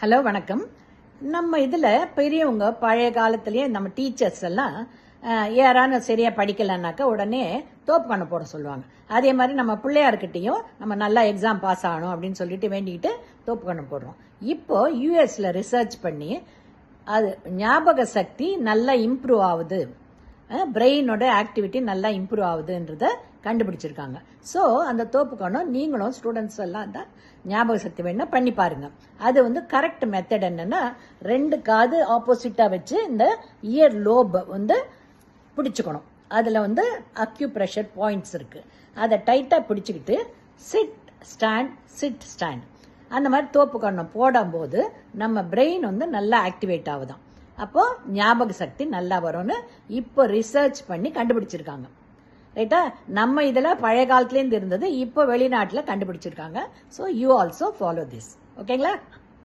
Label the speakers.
Speaker 1: Hello வணக்கம். நம்ம இதில் பெரியவங்க பழைய காலத்திலேயே நம்ம டீச்சர்ஸ் எல்லாம் யாரான சரியாக படிக்கலைன்னாக்கா உடனே தோப்பு கண்ணு போட சொல்லுவாங்க. அதே மாதிரி நம்ம பிள்ளையார்கிட்டையும் நம்ம நல்லா எக்ஸாம் பாஸ் ஆகணும் அப்படின்னு சொல்லிட்டு வேண்டிக்கிட்டு தோப்பு கண்ணு போடுறோம். இப்போ யூஎஸ்ல ரிசர்ச் பண்ணி அது ஞாபக சக்தி நல்லா இம்ப்ரூவ் ஆகுது, பிரெயினோட ஆக்டிவிட்டி நல்லா இம்ப்ரூவ் ஆகுதுன்றத கண்டுபிடிச்சிருக்காங்க. ஸோ அந்த தோப்பு கண்ணம் நீங்களும் ஸ்டூடெண்ட்ஸ் எல்லாம் தான் ஞாபக சக்தி வேணும்னா பண்ணி பாருங்க. அது கரெக்ட் மெத்தட் என்னன்னா, 2 காது ஆப்போசிட்டா வச்சு இந்த இயர் லோப் பிடிச்சுக்கணும். அதில் அக்யூப்ரெஷர் பாயிண்ட்ஸ் இருக்கு. அதை டைட்டாக பிடிச்சிக்கிட்டு சிட் ஸ்டாண்ட் அந்த மாதிரி தோப்பு கண்ணம் போடும்போது நம்ம பிரெயின் நல்லா ஆக்டிவேட் ஆகுதான். அப்போ ஞாபக சக்தி நல்லா வரும்னு இப்போ ரிசர்ச் பண்ணி கண்டுபிடிச்சிருக்காங்க. ரைட்டா? நம்ம இதில் பழைய காலத்துலேருந்து இருந்தது, இப்போ வெளிநாட்டில் கண்டுபிடிச்சிருக்காங்க. So you also follow this. ஓகேங்களா?